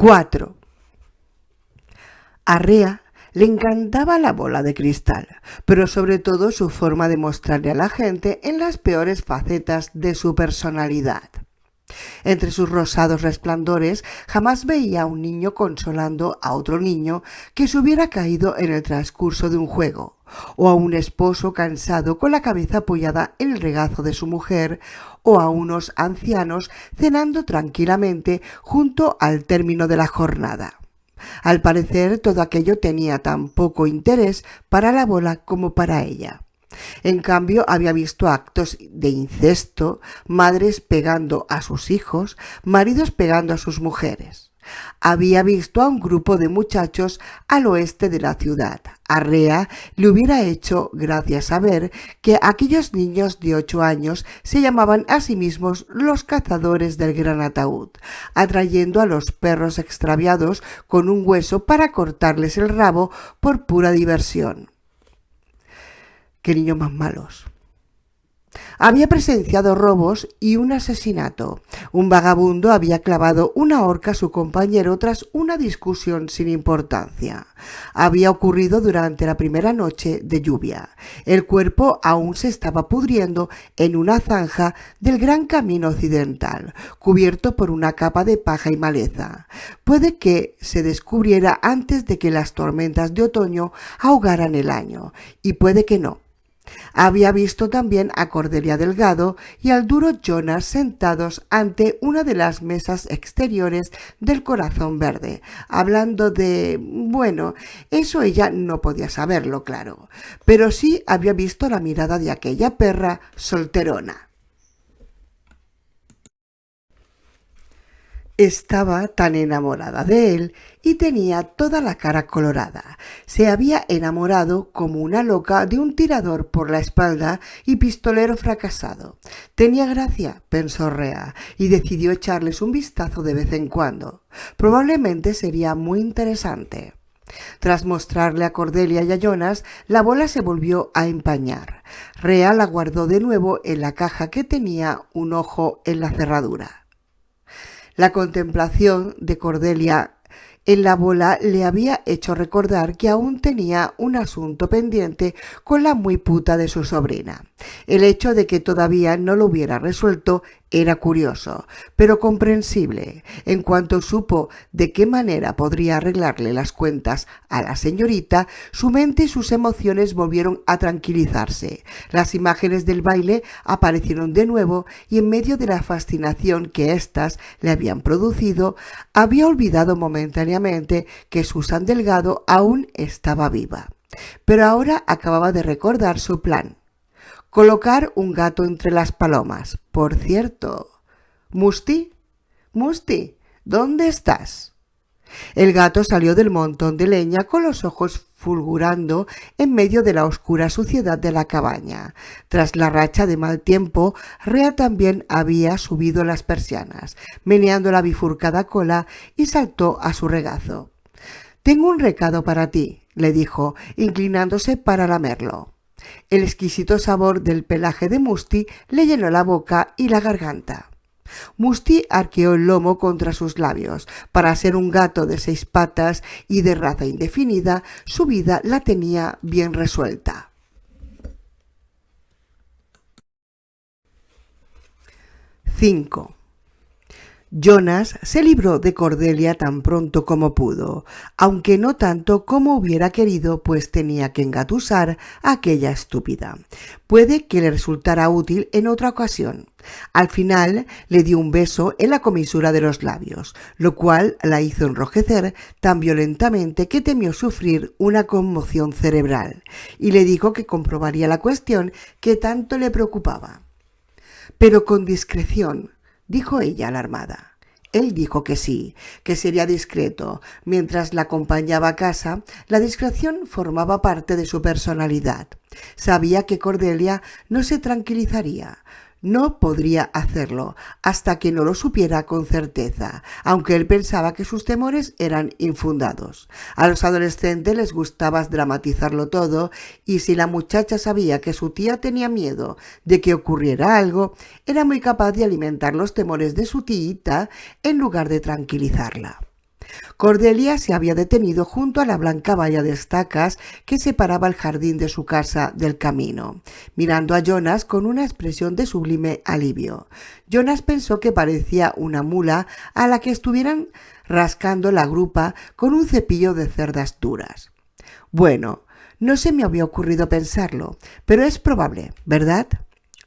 4. A Rea le encantaba la bola de cristal, pero sobre todo su forma de mostrarle a la gente en las peores facetas de su personalidad. Entre sus rosados resplandores jamás veía a un niño consolando a otro niño que se hubiera caído en el transcurso de un juego, o a un esposo cansado con la cabeza apoyada en el regazo de su mujer, o a unos ancianos cenando tranquilamente junto al término de la jornada. Al parecer todo aquello tenía tan poco interés para la bola como para ella. En cambio, había visto actos de incesto, madres pegando a sus hijos, maridos pegando a sus mujeres. Había visto a un grupo de muchachos al oeste de la ciudad. A Rea le hubiera hecho gracia saber que aquellos niños de 8 años se llamaban a sí mismos los cazadores del gran ataúd, atrayendo a los perros extraviados con un hueso para cortarles el rabo por pura diversión. ¡Qué niños más malos! Había presenciado robos y un asesinato. Un vagabundo había clavado una horca a su compañero tras una discusión sin importancia. Había ocurrido durante la primera noche de lluvia. El cuerpo aún se estaba pudriendo en una zanja del gran camino occidental, cubierto por una capa de paja y maleza. Puede que se descubriera antes de que las tormentas de otoño ahogaran el año, y puede que no. Había visto también a Cordelia Delgado y al duro Jonas sentados ante una de las mesas exteriores del Corazón Verde, hablando de... bueno, eso ella no podía saberlo, claro, pero sí había visto la mirada de aquella perra solterona. Estaba tan enamorada de él y tenía toda la cara colorada. Se había enamorado como una loca de un tirador por la espalda y pistolero fracasado. Tenía gracia, pensó Rea, y decidió echarles un vistazo de vez en cuando. Probablemente sería muy interesante. Tras mostrarle a Cordelia y a Jonas, la bola se volvió a empañar. Rea la guardó de nuevo en la caja que tenía un ojo en la cerradura. La contemplación de Cordelia en la bola le había hecho recordar que aún tenía un asunto pendiente con la muy puta de su sobrina. El hecho de que todavía no lo hubiera resuelto era curioso, pero comprensible. En cuanto supo de qué manera podría arreglarle las cuentas a la señorita, su mente y sus emociones volvieron a tranquilizarse. Las imágenes del baile aparecieron de nuevo y en medio de la fascinación que éstas le habían producido, había olvidado momentáneamente que Susan Delgado aún estaba viva. Pero ahora acababa de recordar su plan. Colocar un gato entre las palomas. Por cierto, Musti, Musti, ¿dónde estás? El gato salió del montón de leña con los ojos fulgurando en medio de la oscura suciedad de la cabaña. Tras la racha de mal tiempo, Rea también había subido las persianas, meneando la bifurcada cola, y saltó a su regazo. «Tengo un recado para ti», le dijo, inclinándose para lamerlo. El exquisito sabor del pelaje de Musti le llenó la boca y la garganta. Musti arqueó el lomo contra sus labios. Para ser un gato de 6 patas y de raza indefinida, su vida la tenía bien resuelta. 5. Jonas se libró de Cordelia tan pronto como pudo, aunque no tanto como hubiera querido, pues tenía que engatusar a aquella estúpida. Puede que le resultara útil en otra ocasión. Al final le dio un beso en la comisura de los labios, lo cual la hizo enrojecer tan violentamente que temió sufrir una conmoción cerebral, y le dijo que comprobaría la cuestión que tanto le preocupaba. «Pero con discreción», dijo ella alarmada. Él dijo que sí, que sería discreto. Mientras la acompañaba a casa, la discreción formaba parte de su personalidad. Sabía que Cordelia no se tranquilizaría. No podría hacerlo hasta que no lo supiera con certeza, aunque él pensaba que sus temores eran infundados. A los adolescentes les gustaba dramatizarlo todo, y si la muchacha sabía que su tía tenía miedo de que ocurriera algo, era muy capaz de alimentar los temores de su tiita en lugar de tranquilizarla. Cordelia se había detenido junto a la blanca valla de estacas que separaba el jardín de su casa del camino, mirando a Jonas con una expresión de sublime alivio. Jonas pensó que parecía una mula a la que estuvieran rascando la grupa con un cepillo de cerdas duras. Bueno, no se me había ocurrido pensarlo, pero es probable, ¿verdad?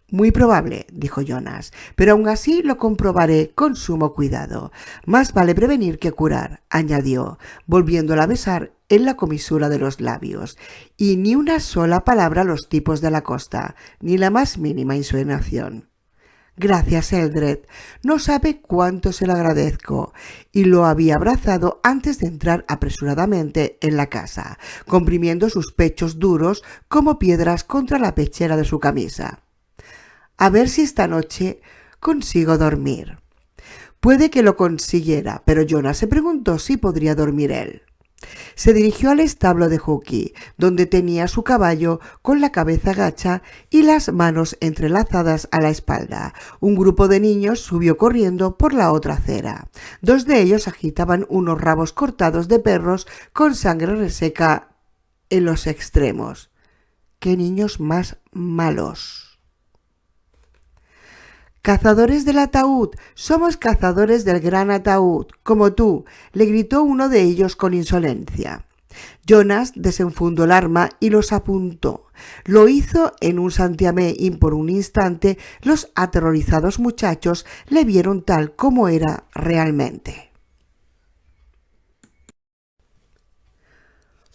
Muy probable, dijo Jonas, pero aún así lo comprobaré con sumo cuidado. Más vale prevenir que curar, añadió, volviéndola a besar en la comisura de los labios. Y ni una sola palabra a los tipos de la costa, ni la más mínima insinuación. Gracias, Eldred. No sabe cuánto se lo agradezco. Y lo había abrazado antes de entrar apresuradamente en la casa, comprimiendo sus pechos duros como piedras contra la pechera de su camisa. A ver si esta noche consigo dormir. Puede que lo consiguiera, pero Jonas se preguntó si podría dormir él. Se dirigió al establo de Huki, donde tenía su caballo con la cabeza gacha y las manos entrelazadas a la espalda. Un grupo de niños subió corriendo por la otra acera. Dos de ellos agitaban unos rabos cortados de perros con sangre reseca en los extremos. ¡Qué niños más malos! «Cazadores del ataúd, somos cazadores del gran ataúd, como tú», le gritó uno de ellos con insolencia. Jonas desenfundó el arma y los apuntó. Lo hizo en un santiamén y por un instante los aterrorizados muchachos le vieron tal como era realmente.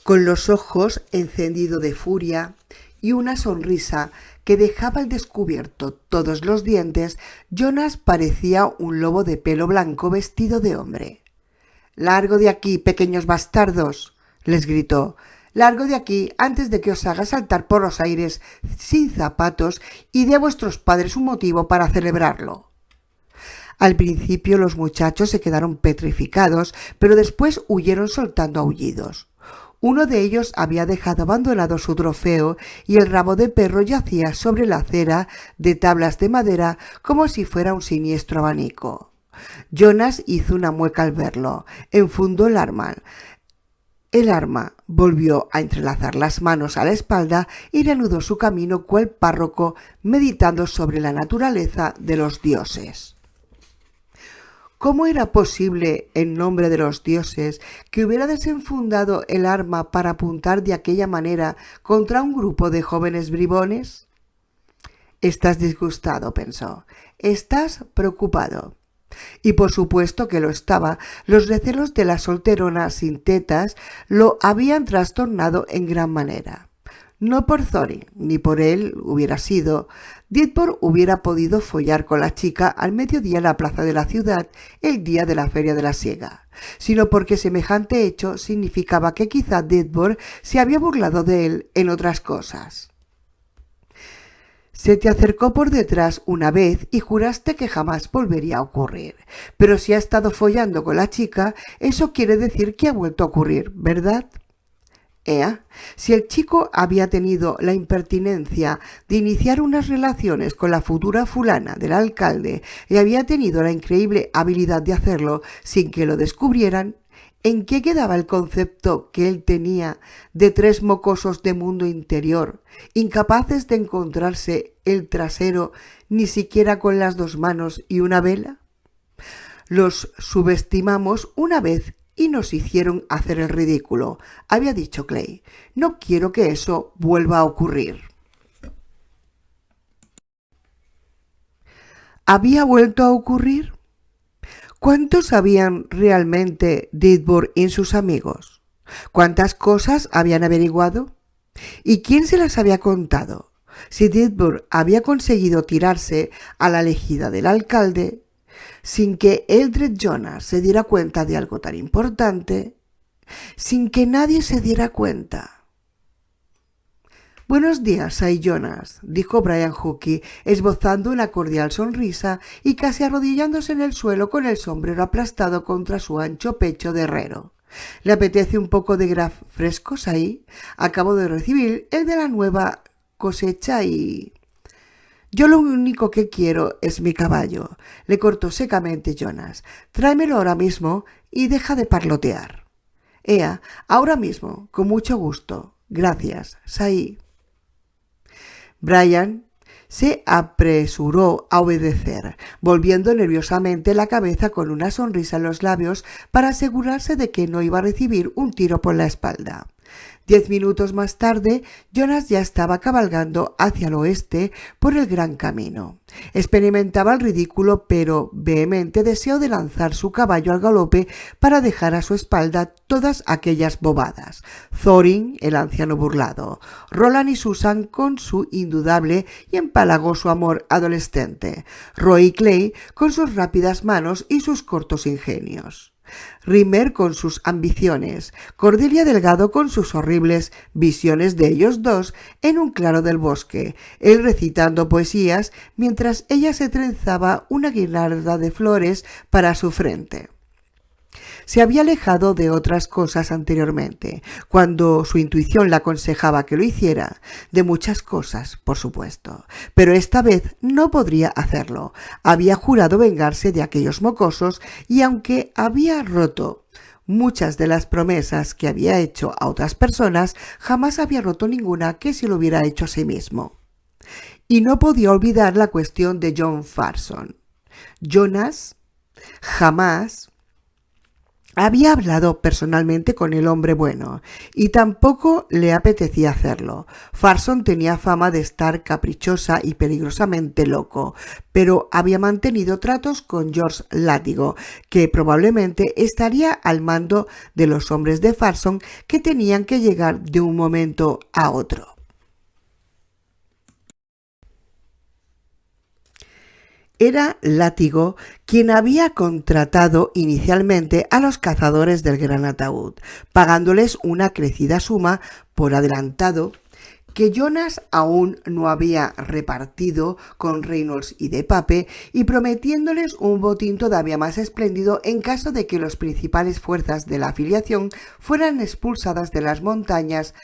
Con los ojos encendidos de furia y una sonrisa que dejaba al descubierto todos los dientes, Jonas parecía un lobo de pelo blanco vestido de hombre. «Largo de aquí, pequeños bastardos», les gritó. «Largo de aquí antes de que os haga saltar por los aires sin zapatos y dé a vuestros padres un motivo para celebrarlo». Al principio los muchachos se quedaron petrificados, pero después huyeron soltando aullidos. Uno de ellos había dejado abandonado su trofeo y el rabo de perro yacía sobre la acera de tablas de madera como si fuera un siniestro abanico. Jonas hizo una mueca al verlo, enfundó el arma. Volvió a entrelazar las manos a la espalda y reanudó su camino cual párroco meditando sobre la naturaleza de los dioses. ¿Cómo era posible, en nombre de los dioses, que hubiera desenfundado el arma para apuntar de aquella manera contra un grupo de jóvenes bribones? «Estás disgustado», pensó. «Estás preocupado». Y por supuesto que lo estaba. Los recelos de la solterona sin tetas lo habían trastornado en gran manera. No por Thorin, ni por él hubiera sido. Dithborg hubiera podido follar con la chica al mediodía en la plaza de la ciudad el día de la feria de la siega, sino porque semejante hecho significaba que quizá Dithborg se había burlado de él en otras cosas. Se te acercó por detrás una vez y juraste que jamás volvería a ocurrir. Pero si ha estado follando con la chica, eso quiere decir que ha vuelto a ocurrir, ¿verdad? Si el chico había tenido la impertinencia de iniciar unas relaciones con la futura fulana del alcalde y había tenido la increíble habilidad de hacerlo sin que lo descubrieran, ¿en qué quedaba el concepto que él tenía de tres mocosos de mundo interior, incapaces de encontrarse el trasero ni siquiera con las dos manos y una vela? Los subestimamos una vez y nos hicieron hacer el ridículo, había dicho Clay. No quiero que eso vuelva a ocurrir. ¿Había vuelto a ocurrir? ¿Cuántos sabían realmente Dithborg y sus amigos? ¿Cuántas cosas habían averiguado? ¿Y quién se las había contado? Si Dithborg había conseguido tirarse a la elegida del alcalde sin que Eldred Jonas se diera cuenta de algo tan importante, sin que nadie se diera cuenta. «Buenos días, Sir Jonas», dijo Brian Huki, esbozando una cordial sonrisa y casi arrodillándose en el suelo con el sombrero aplastado contra su ancho pecho de herrero. «¿Le apetece un poco de graf frescos ahí? Acabo de recibir el de la nueva cosecha y...» Yo lo único que quiero es mi caballo, le cortó secamente Jonas. Tráemelo ahora mismo y deja de parlotear. Ea, ahora mismo, con mucho gusto. Gracias, Saí. Brian se apresuró a obedecer, volviendo nerviosamente la cabeza con una sonrisa en los labios para asegurarse de que no iba a recibir un tiro por la espalda. 10 minutos más tarde, Jonas ya estaba cabalgando hacia el oeste por el gran camino. Experimentaba el ridículo pero vehemente deseo de lanzar su caballo al galope para dejar a su espalda todas aquellas bobadas. Thorin, el anciano burlado, Roland y Susan con su indudable y empalagoso amor adolescente, Roy y Clay con sus rápidas manos y sus cortos ingenios. Rimmer con sus ambiciones, Cordelia Delgado con sus horribles visiones de ellos dos en un claro del bosque, él recitando poesías mientras ella se trenzaba una guirnalda de flores para su frente. Se había alejado de otras cosas anteriormente, cuando su intuición le aconsejaba que lo hiciera, de muchas cosas, por supuesto, pero esta vez no podría hacerlo. Había jurado vengarse de aquellos mocosos y aunque había roto muchas de las promesas que había hecho a otras personas, jamás había roto ninguna que se lo hubiera hecho a sí mismo. Y no podía olvidar la cuestión de John Farson. Jonas jamás había hablado personalmente con el hombre bueno, y tampoco le apetecía hacerlo. Farson tenía fama de estar caprichosa y peligrosamente loco, pero había mantenido tratos con George Látigo, que probablemente estaría al mando de los hombres de Farson que tenían que llegar de un momento a otro. Era Látigo quien había contratado inicialmente a los cazadores del Gran Ataúd, pagándoles una crecida suma por adelantado que Jonas aún no había repartido con Reynolds y de Pape y prometiéndoles un botín todavía más espléndido en caso de que las principales fuerzas de la afiliación fueran expulsadas de las montañas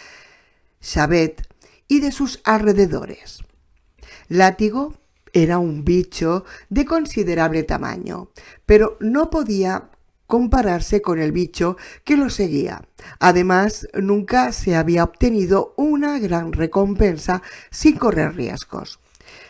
Chabet y de sus alrededores. Látigo era un bicho de considerable tamaño, pero no podía compararse con el bicho que lo seguía. Además, nunca se había obtenido una gran recompensa sin correr riesgos.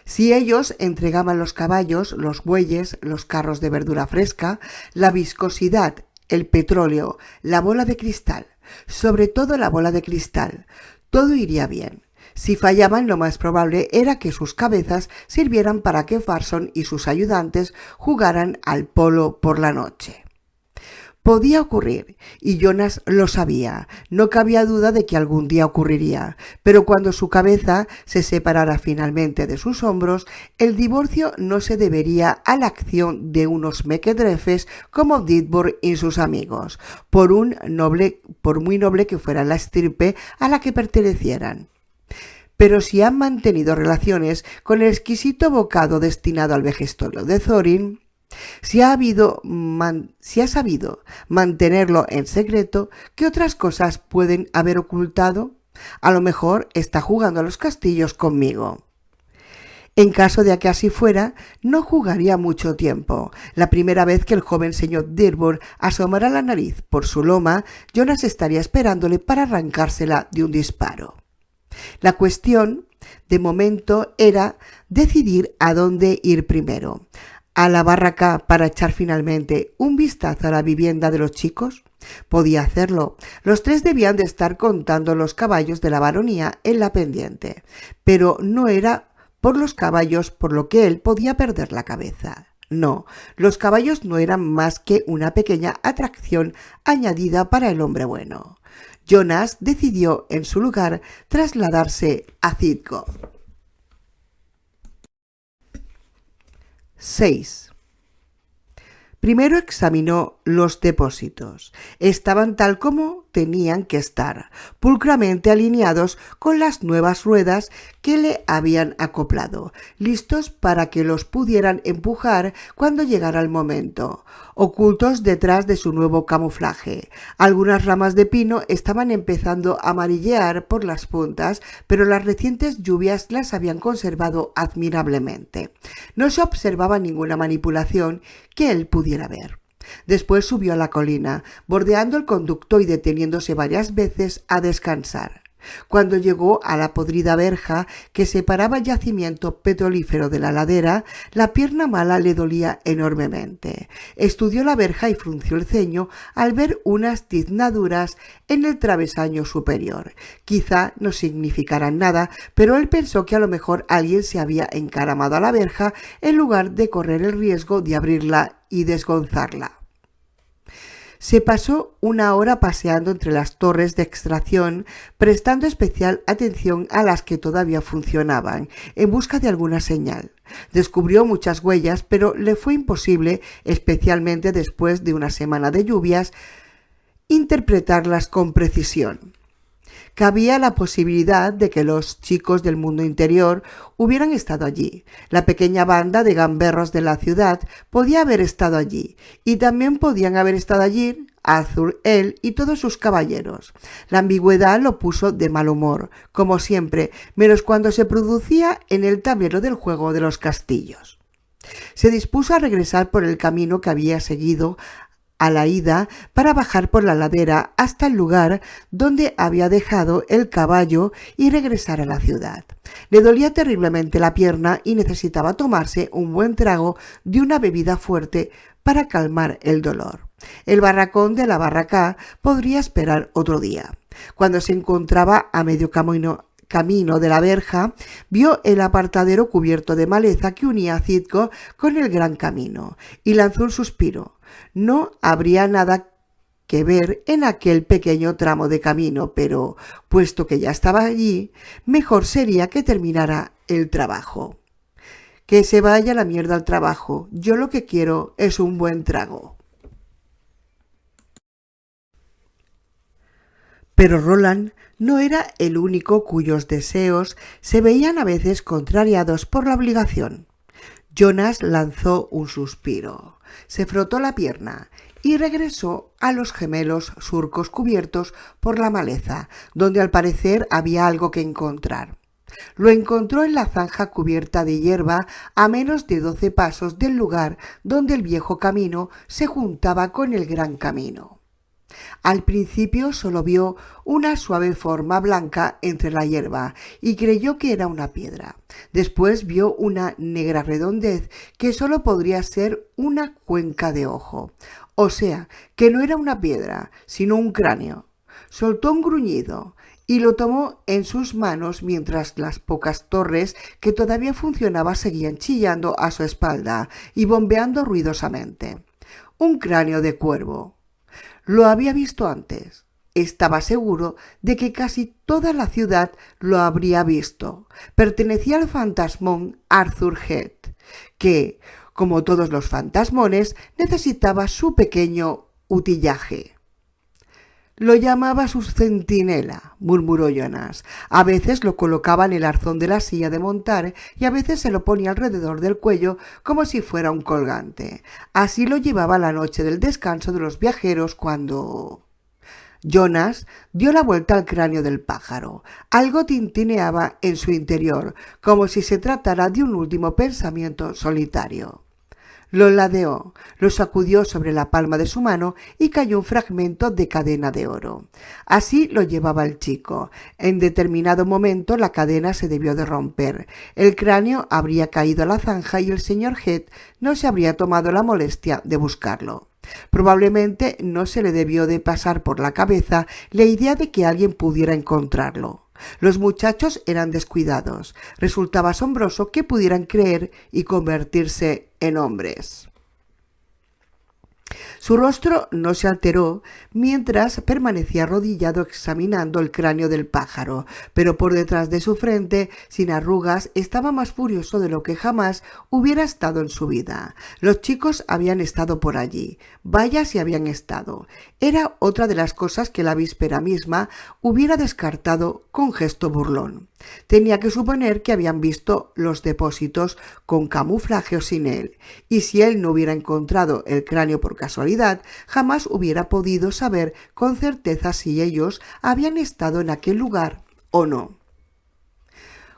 Si ellos entregaban los caballos, los bueyes, los carros de verdura fresca, la viscosidad, el petróleo, la bola de cristal, sobre todo la bola de cristal, todo iría bien. Si fallaban, lo más probable era que sus cabezas sirvieran para que Farson y sus ayudantes jugaran al polo por la noche. Podía ocurrir, y Jonas lo sabía, no cabía duda de que algún día ocurriría, pero cuando su cabeza se separara finalmente de sus hombros, el divorcio no se debería a la acción de unos mequetrefes como Dithborg y sus amigos, por muy noble que fuera la estirpe a la que pertenecieran. Pero si han mantenido relaciones con el exquisito bocado destinado al vejestorio de Thorin, si ha sabido mantenerlo en secreto, ¿qué otras cosas pueden haber ocultado? A lo mejor está jugando a los castillos conmigo. En caso de que así fuera, no jugaría mucho tiempo. La primera vez que el joven señor Dithborg asomara la nariz por su loma, Jonas estaría esperándole para arrancársela de un disparo. La cuestión, de momento, era decidir a dónde ir primero. ¿A la barraca para echar finalmente un vistazo a la vivienda de los chicos? Podía hacerlo. Los tres debían de estar contando los caballos de la baronía en la pendiente, pero no era por los caballos por lo que él podía perder la cabeza. No, los caballos no eran más que una pequeña atracción añadida para el hombre bueno. Jonas decidió, en su lugar, trasladarse a Citgo. 6. Primero examinó los depósitos. Estaban tal como tenían que estar, pulcramente alineados con las nuevas ruedas que le habían acoplado, listos para que los pudieran empujar cuando llegara el momento, ocultos detrás de su nuevo camuflaje. Algunas ramas de pino estaban empezando a amarillear por las puntas, pero las recientes lluvias las habían conservado admirablemente. No se observaba ninguna manipulación que él pudiera ver. Después subió a la colina, bordeando el conducto y deteniéndose varias veces a descansar. Cuando llegó a la podrida verja que separaba el yacimiento petrolífero de la ladera, la pierna mala le dolía enormemente. Estudió la verja y frunció el ceño al ver unas tiznaduras en el travesaño superior. Quizá no significaran nada, pero él pensó que a lo mejor alguien se había encaramado a la verja en lugar de correr el riesgo de abrirla y desgonzarla. Se pasó una hora paseando entre las torres de extracción, prestando especial atención a las que todavía funcionaban, en busca de alguna señal. Descubrió muchas huellas, pero le fue imposible, especialmente después de una semana de lluvias, interpretarlas con precisión. Cabía la posibilidad de que los chicos del mundo interior hubieran estado allí. La pequeña banda de gamberros de la ciudad podía haber estado allí, y también podían haber estado allí Arthur, él y todos sus caballeros. La ambigüedad lo puso de mal humor, como siempre, menos cuando se producía en el tablero del juego de los castillos. Se dispuso a regresar por el camino que había seguido a la ida para bajar por la ladera hasta el lugar donde había dejado el caballo y regresar a la ciudad. Le dolía terriblemente la pierna y necesitaba tomarse un buen trago de una bebida fuerte para calmar el dolor. El barracón de la barraca podría esperar otro día. Cuando se encontraba a medio camino de la verja, vio el apartadero cubierto de maleza que unía a Citgo con el gran camino y lanzó un suspiro. No habría nada que ver en aquel pequeño tramo de camino, pero, puesto que ya estaba allí, mejor sería que terminara el trabajo. Que se vaya la mierda al trabajo. Yo lo que quiero es un buen trago. Pero Roland no era el único cuyos deseos se veían a veces contrariados por la obligación. Jonas lanzó un suspiro, se frotó la pierna y regresó a los gemelos surcos cubiertos por la maleza, donde al parecer había algo que encontrar. Lo encontró en la zanja cubierta de hierba a menos de 12 pasos del lugar donde el viejo camino se juntaba con el gran camino. Al principio solo vio una suave forma blanca entre la hierba y creyó que era una piedra. Después vio una negra redondez que solo podría ser una cuenca de ojo. O sea, que no era una piedra, sino un cráneo. Soltó un gruñido y lo tomó en sus manos mientras las pocas torres que todavía funcionaban seguían chillando a su espalda y bombeando ruidosamente. Un cráneo de cuervo. Lo había visto antes. Estaba seguro de que casi toda la ciudad lo habría visto. Pertenecía al fantasmón Arthur Head, que, como todos los fantasmones, necesitaba su pequeño utillaje. Lo llamaba su centinela, murmuró Jonas. A veces lo colocaba en el arzón de la silla de montar y a veces se lo ponía alrededor del cuello como si fuera un colgante. Así lo llevaba la noche del descanso de los viajeros cuando... Jonas dio la vuelta al cráneo del pájaro. Algo tintineaba en su interior, como si se tratara de un último pensamiento solitario. Lo ladeó, lo sacudió sobre la palma de su mano y cayó un fragmento de cadena de oro. Así lo llevaba el chico. En determinado momento la cadena se debió de romper. El cráneo habría caído a la zanja y el señor Head no se habría tomado la molestia de buscarlo. Probablemente no se le debió de pasar por la cabeza la idea de que alguien pudiera encontrarlo. Los muchachos eran descuidados. Resultaba asombroso que pudieran creer y convertirse en hombres. Su rostro no se alteró mientras permanecía arrodillado examinando el cráneo del pájaro, pero por detrás de su frente, sin arrugas, estaba más furioso de lo que jamás hubiera estado en su vida. Los chicos habían estado por allí. Vaya si habían estado. Era otra de las cosas que la víspera misma hubiera descartado con gesto burlón. Tenía que suponer que habían visto los depósitos con camuflaje o sin él, y si él no hubiera encontrado el cráneo por casualidad, jamás hubiera podido saber con certeza si ellos habían estado en aquel lugar o no.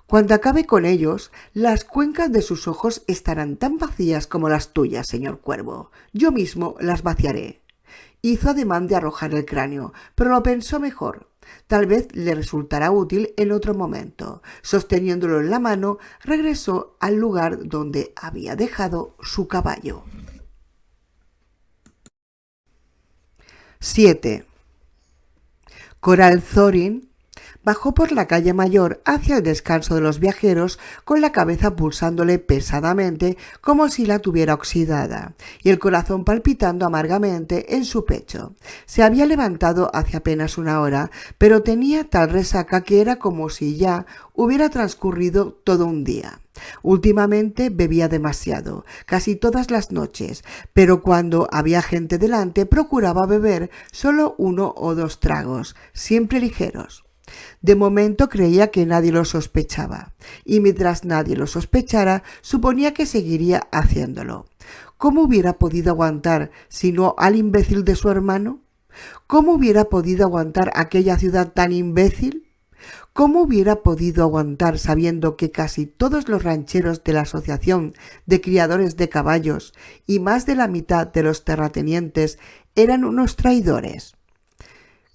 Cuando acabe con ellos, las cuencas de sus ojos estarán tan vacías como las tuyas, señor Cuervo. Yo mismo las vaciaré. Hizo ademán de arrojar el cráneo, pero lo pensó mejor. Tal vez le resultará útil en otro momento. Sosteniéndolo en la mano, regresó al lugar donde había dejado su caballo. 7. Coral Thorin bajó por la calle mayor hacia el descanso de los viajeros con la cabeza pulsándole pesadamente como si la tuviera oxidada y el corazón palpitando amargamente en su pecho. Se había levantado hace apenas una hora, pero tenía tal resaca que era como si ya hubiera transcurrido todo un día. Últimamente bebía demasiado, casi todas las noches, pero cuando había gente delante procuraba beber solo 1 o 2 tragos, siempre ligeros. De momento creía que nadie lo sospechaba, y mientras nadie lo sospechara, suponía que seguiría haciéndolo. ¿Cómo hubiera podido aguantar si no al imbécil de su hermano? ¿Cómo hubiera podido aguantar aquella ciudad tan imbécil? ¿Cómo hubiera podido aguantar sabiendo que casi todos los rancheros de la Asociación de Criadores de Caballos y más de la mitad de los terratenientes eran unos traidores?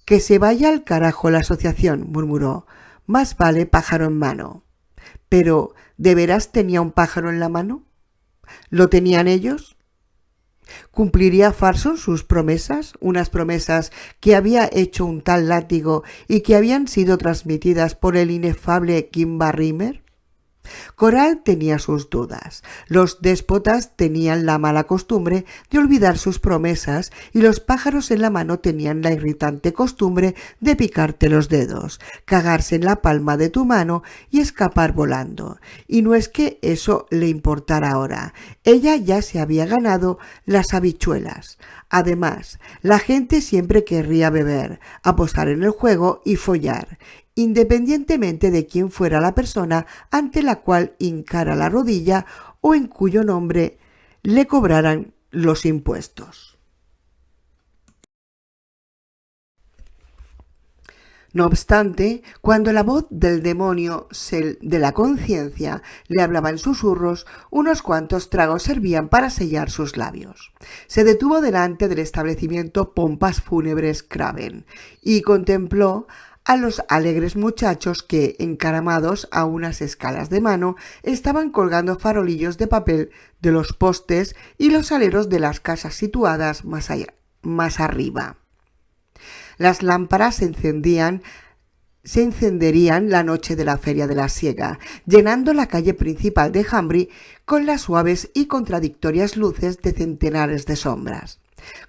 «Que se vaya al carajo la asociación», murmuró. «Más vale pájaro en mano». Pero, ¿de veras tenía un pájaro en la mano? ¿Lo tenían ellos? ¿Cumpliría Farson sus promesas? Unas promesas que había hecho un tal Látigo y que habían sido transmitidas por el inefable Kimba Rimmer. Coral tenía sus dudas. Los déspotas tenían la mala costumbre de olvidar sus promesas y los pájaros en la mano tenían la irritante costumbre de picarte los dedos, cagarse en la palma de tu mano y escapar volando. Y no es que eso le importara ahora. Ella ya se había ganado las habichuelas. Además, la gente siempre querría beber, apostar en el juego y follar, independientemente de quién fuera la persona ante la cual hincara la rodilla o en cuyo nombre le cobraran los impuestos. No obstante, cuando la voz del demonio de la conciencia le hablaba en susurros, unos cuantos tragos servían para sellar sus labios. Se detuvo delante del establecimiento Pompas Fúnebres Craven y contempló a los alegres muchachos que, encaramados a unas escalas de mano, estaban colgando farolillos de papel de los postes y los aleros de las casas situadas más arriba. Las lámparas se encenderían la noche de la Feria de la Siega, llenando la calle principal de Hambry con las suaves y contradictorias luces de centenares de sombras.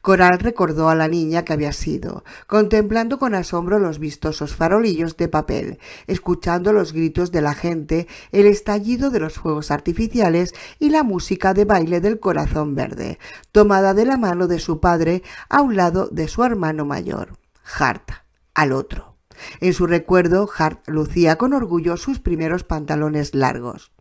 Coral recordó a la niña que había sido, contemplando con asombro los vistosos farolillos de papel, escuchando los gritos de la gente, el estallido de los fuegos artificiales y la música de baile del Corazón Verde, tomada de la mano de su padre a un lado de su hermano mayor, Hart, al otro. En su recuerdo, Hart lucía con orgullo sus primeros pantalones largos.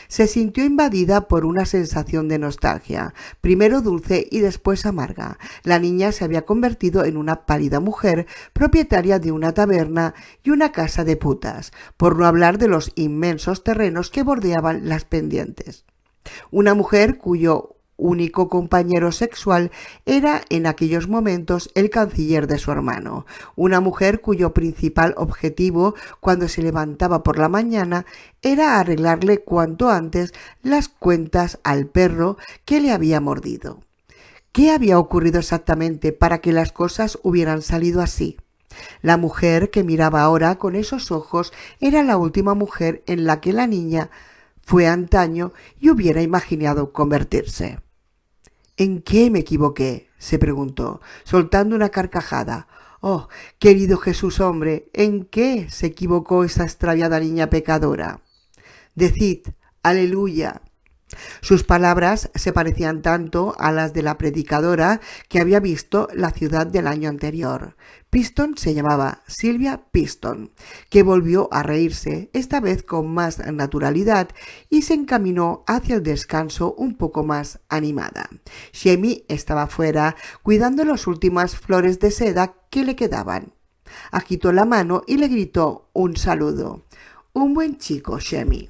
Se sintió invadida por una sensación de nostalgia, primero dulce y después amarga. La niña se había convertido en una pálida mujer, propietaria de una taberna y una casa de putas, por no hablar de los inmensos terrenos que bordeaban las pendientes. Una mujer cuyo único compañero sexual era en aquellos momentos el canciller de su hermano, una mujer cuyo principal objetivo cuando se levantaba por la mañana era arreglarle cuanto antes las cuentas al perro que le había mordido. ¿Qué había ocurrido exactamente para que las cosas hubieran salido así? La mujer que miraba ahora con esos ojos era la última mujer en la que la niña fue antaño y hubiera imaginado convertirse. ¿En qué me equivoqué?, se preguntó, soltando una carcajada. «Oh, querido Jesús, hombre, ¿en qué se equivocó esa extraviada niña pecadora? Decid, aleluya». Sus palabras se parecían tanto a las de la predicadora que había visto la ciudad del año anterior. Piston se llamaba Sylvia Piston, que volvió a reírse, esta vez con más naturalidad, y se encaminó hacia el descanso un poco más animada. Shemi estaba fuera, cuidando las últimas flores de seda que le quedaban. Agitó la mano y le gritó un saludo. «Un buen chico, Shemi».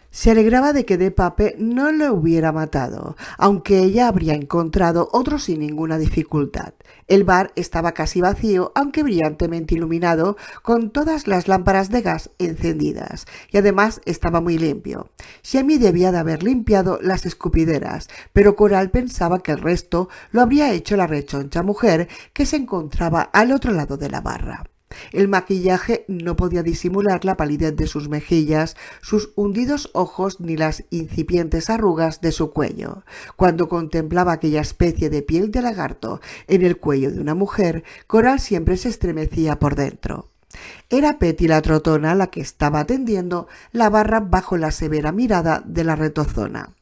Se alegraba de que de Pape no le hubiera matado, aunque ella habría encontrado otro sin ninguna dificultad. El bar estaba casi vacío, aunque brillantemente iluminado, con todas las lámparas de gas encendidas, y además estaba muy limpio. Shemi debía de haber limpiado las escupideras, pero Coral pensaba que el resto lo habría hecho la rechoncha mujer que se encontraba al otro lado de la barra. El maquillaje no podía disimular la palidez de sus mejillas, sus hundidos ojos ni las incipientes arrugas de su cuello. Cuando contemplaba aquella especie de piel de lagarto en el cuello de una mujer, Coral siempre se estremecía por dentro. Era Petty la trotona la que estaba atendiendo la barra bajo la severa mirada de la retozona.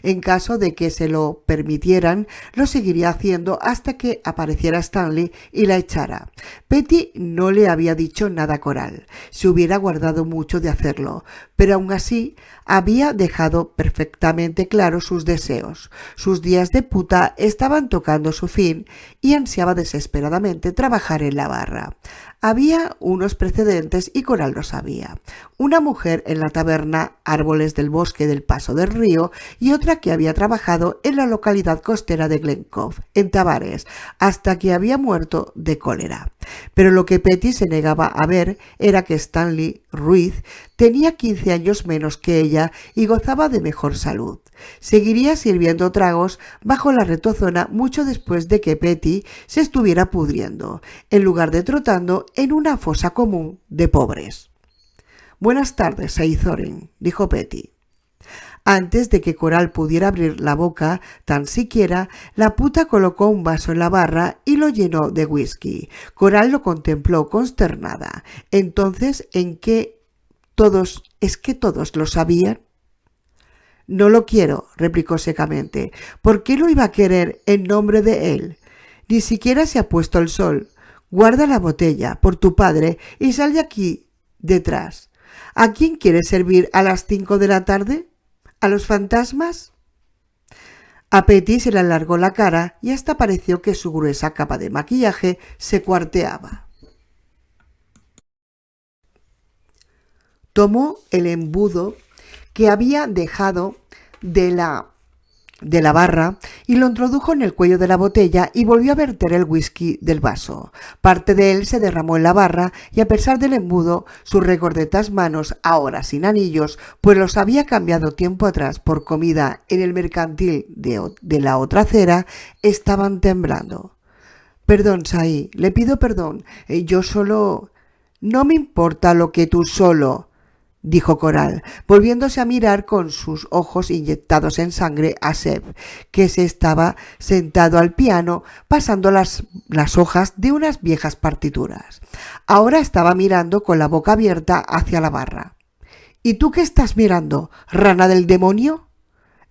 En caso de que se lo permitieran, lo seguiría haciendo hasta que apareciera Stanley y la echara. Petty no le había dicho nada a Coral. Se hubiera guardado mucho de hacerlo, pero aún así había dejado perfectamente claros sus deseos. Sus días de puta estaban tocando su fin y ansiaba desesperadamente trabajar en la barra. Había unos precedentes y Coral lo sabía. Una mujer en la taberna Árboles del Bosque del Paso del Río y otra que había trabajado en la localidad costera de Glen Cove, en Tavares, hasta que había muerto de cólera. Pero lo que Petty se negaba a ver era que Stanley Ruiz tenía 15 años menos que ella y gozaba de mejor salud. Seguiría sirviendo tragos bajo la retozona mucho después de que Petty se estuviera pudriendo, en lugar de trotando en una fosa común de pobres. «Buenas tardes, Seizoren», dijo Petty. Antes de que Coral pudiera abrir la boca tan siquiera, la puta colocó un vaso en la barra y lo llenó de whisky. Coral lo contempló consternada. Entonces, ¿es que todos lo sabían? «No lo quiero», replicó secamente. «¿Por qué lo iba a querer en nombre de él? Ni siquiera se ha puesto el sol. Guarda la botella por tu padre y sal de aquí detrás. ¿A quién quieres servir a las 5 de la tarde? ¿A los fantasmas?» A Petty se le alargó la cara y hasta pareció que su gruesa capa de maquillaje se cuarteaba. Tomó el embudo que había dejado de la barra y lo introdujo en el cuello de la botella y volvió a verter el whisky del vaso. Parte de él se derramó en la barra y a pesar del embudo, sus regordetas manos, ahora sin anillos, pues los había cambiado tiempo atrás por comida en el mercantil de la otra acera, estaban temblando. «Perdón, Sai, le pido perdón. Yo solo...» «No me importa lo que tú solo», dijo Coral, volviéndose a mirar con sus ojos inyectados en sangre a Seb, que se estaba sentado al piano pasando las hojas de unas viejas partituras. Ahora estaba mirando con la boca abierta hacia la barra. «¿Y tú qué estás mirando, rana del demonio?»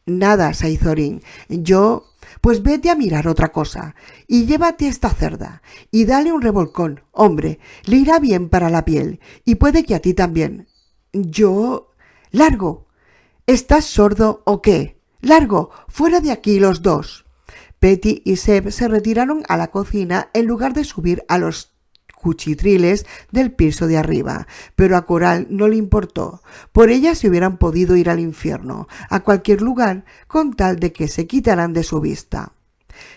«Nada, Seizorin. Yo...» «Pues vete a mirar otra cosa y llévate esta cerda y dale un revolcón, hombre, le irá bien para la piel y puede que a ti también». «Yo...» «Largo. ¿Estás sordo o qué? Largo, fuera de aquí los dos». Petty y Seb se retiraron a la cocina en lugar de subir a los cuchitriles del piso de arriba, pero a Coral no le importó. Por ella se hubieran podido ir al infierno, a cualquier lugar, con tal de que se quitaran de su vista.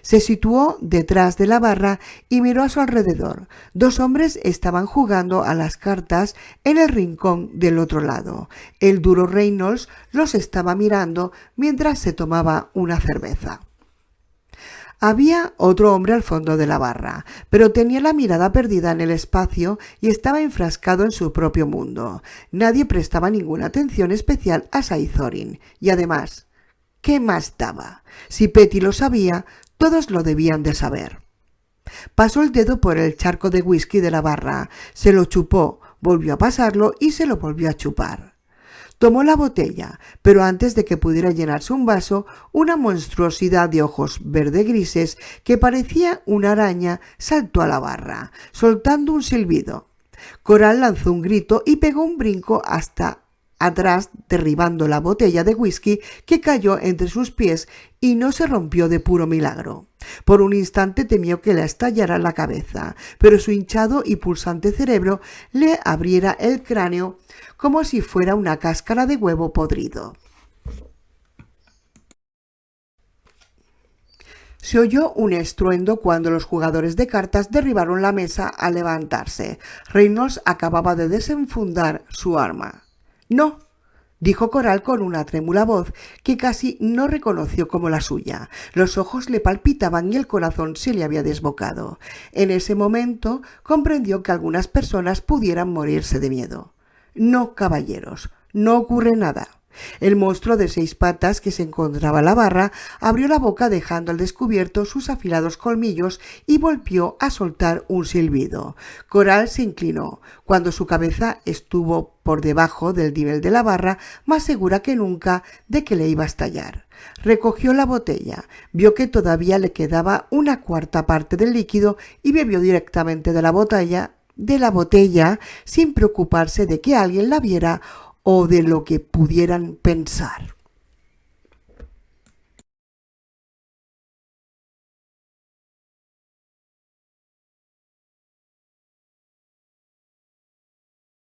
Se situó detrás de la barra y miró a su alrededor. 2 hombres estaban jugando a las cartas en el rincón del otro lado. El duro Reynolds los estaba mirando mientras se tomaba una cerveza. Había otro hombre al fondo de la barra, pero tenía la mirada perdida en el espacio y estaba enfrascado en su propio mundo. Nadie prestaba ninguna atención especial a Saizorin. Y además, ¿qué más daba? Si Petty lo sabía, todos lo debían de saber. Pasó el dedo por el charco de whisky de la barra, se lo chupó, volvió a pasarlo y se lo volvió a chupar. Tomó la botella, pero antes de que pudiera llenarse un vaso, una monstruosidad de ojos verde grises que parecía una araña saltó a la barra, soltando un silbido. Coral lanzó un grito y pegó un brinco hasta atrás, derribando la botella de whisky que cayó entre sus pies y no se rompió de puro milagro. Por un instante temió que le estallara la cabeza, pero su hinchado y pulsante cerebro le abriera el cráneo como si fuera una cáscara de huevo podrido. Se oyó un estruendo cuando los jugadores de cartas derribaron la mesa al levantarse. Reynolds acababa de desenfundar su arma. «No», dijo Coral con una trémula voz que casi no reconoció como la suya. Los ojos le palpitaban y el corazón se le había desbocado. En ese momento comprendió que algunas personas pudieran morirse de miedo. «No, caballeros, no ocurre nada». El monstruo de 6 patas que se encontraba en la barra abrió la boca dejando al descubierto sus afilados colmillos y volvió a soltar un silbido. Coral se inclinó. Cuando su cabeza estuvo por debajo del nivel de la barra, más segura que nunca de que le iba a estallar. Recogió la botella, vio que todavía le quedaba una cuarta parte del líquido y bebió directamente de la botella sin preocuparse de que alguien la viera o de lo que pudieran pensar.